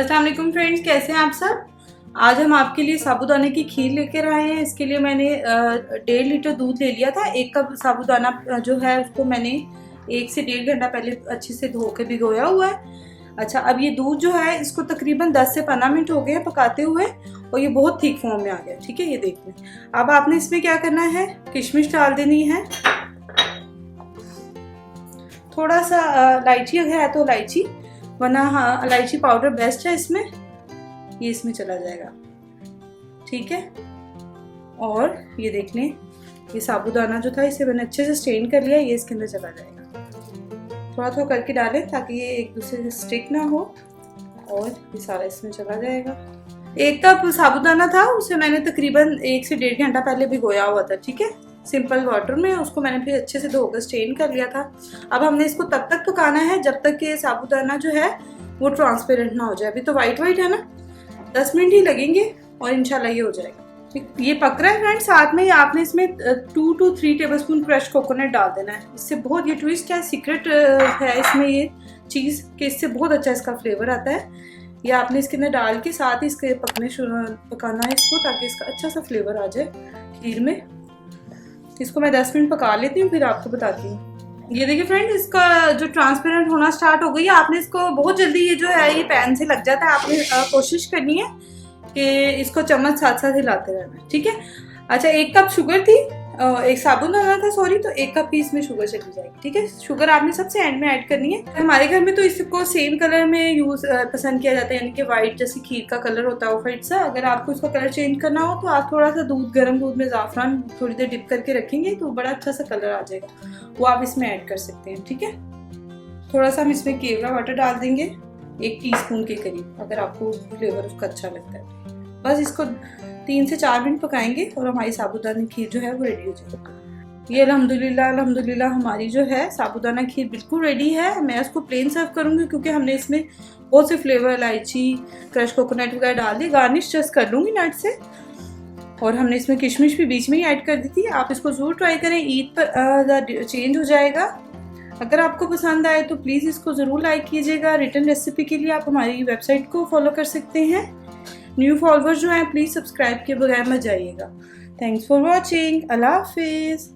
अस्सलाम वालेकुम फ्रेंड्स, कैसे हैं आप सब। आज हम आपके लिए साबूदाने की खीर लेकर आए हैं। इसके लिए मैंने 1.5 लीटर दूध ले लिया था। 1 कप साबूदाना जो है उसको मैंने 1 से 1.5 घंटा पहले अच्छे से धो के भिगोया हुआ है। अच्छा, अब ये दूध जो है इसको तकरीबन 10 से 15 मिनट हो गए हैं पकाते हुए और ये बहुत थिक फॉर्म में आ गया। ठीक है, ये देख लें। अब आपने इसमें क्या करना है, किशमिश डाल देनी है, थोड़ा सा इलायची अगर है तो इलायची, वरना हाँ इलायची पाउडर बेस्ट है इसमें, ये इसमें चला जाएगा। ठीक है, और ये देख लें, ये साबूदाना जो था इसे मैंने अच्छे से स्ट्रेन कर लिया, ये इसके अंदर चला जाएगा। थोड़ा थोड़ा करके डालें ताकि ये एक दूसरे से स्टिक ना हो, और ये सारा इसमें चला जाएगा। 1 कप साबूदाना था, उसे मैंने तकरीबन 1 से 1.5 घंटा पहले भिगोया हुआ था। ठीक है, सिंपल वाटर में उसको मैंने फिर अच्छे से धोकर स्ट्रेन कर लिया था। अब हमने इसको तब तक पकाना है जब तक कि साबूदाना जो है वो ट्रांसपेरेंट ना हो जाए। अभी तो वाइट वाइट है ना, 10 मिनट ही लगेंगे और इंशाल्लाह ये हो जाएगा। ये पक रहा है फ्रेंड्स। साथ में आपने इसमें 2 to 3 टेबलस्पून क्रश कोकोनट डाल देना है। इससे बहुत, ये ट्विस्ट है, सीक्रेट है इसमें ये चीज़ कि इससे बहुत अच्छा इसका फ्लेवर आता है। ये आपने इसके अंदर डाल के साथ ही इसके पकाना है इसको, ताकि इसका अच्छा सा फ्लेवर आ जाए खीर में। इसको मैं 10 मिनट पका लेती हूँ, फिर आपको बताती हूँ। ये देखिए फ्रेंड, इसका जो ट्रांसपेरेंट होना स्टार्ट हो गई है। आपने इसको बहुत जल्दी, ये जो है ये पैन से लग जाता है, आपने कोशिश करनी है कि इसको चम्मच साथ साथ हिलाते रहना है। ठीक है। अच्छा, 1 कप शुगर थी, 1 साबूदाना था सॉरी, तो 1 कप ही इसमें शुगर चली जाएगी। ठीक है, शुगर आपने सबसे एंड में ऐड करनी है। हमारे घर में तो इसको सेम कलर में यूज पसंद किया जाता है, यानी कि व्हाइट जैसे खीर का कलर होता है ऑफ व्हाइट सा। अगर आपको इसका कलर चेंज करना हो तो आप थोड़ा सा दूध, गर्म दूध में ज़ाफ़रान थोड़ी देर डिप करके रखेंगे तो बड़ा अच्छा सा कलर आ जाएगा, वो आप इसमें ऐड कर सकते हैं। ठीक है, थोड़ा सा हम इसमें केवड़ा वाटर डाल देंगे, 1 टीस्पून के करीब, अगर आपको फ्लेवर उसका अच्छा लगता है। बस इसको 3 से 4 मिनट पकाएंगे और हमारी साबूदाना खीर जो है वो रेडी हो जाएगी। ये अल्हम्दुलिल्लाह हमारी जो है साबूदाना खीर बिल्कुल रेडी है। मैं उसको प्लेन सर्व करूँगी क्योंकि हमने इसमें बहुत से फ्लेवर, इलायची, क्रश कोकोनट वगैरह डाल दी। गार्निश जस्ट कर लूँगी नट से, और हमने इसमें किशमिश भी बीच में ही ऐड कर दी थी। आप इसको ज़रूर ट्राई करें, ईद पर चेंज हो जाएगा। अगर आपको पसंद आए तो प्लीज़ इसको ज़रूर लाइक कीजिएगा। रिटर्न रेसिपी के लिए आप हमारी वेबसाइट को फॉलो कर सकते हैं। न्यू फॉलोअर्स जो हैं प्लीज़ सब्सक्राइब के बगैर मत जाइएगा। Thanks for watching. अल्लाह हाफिज़।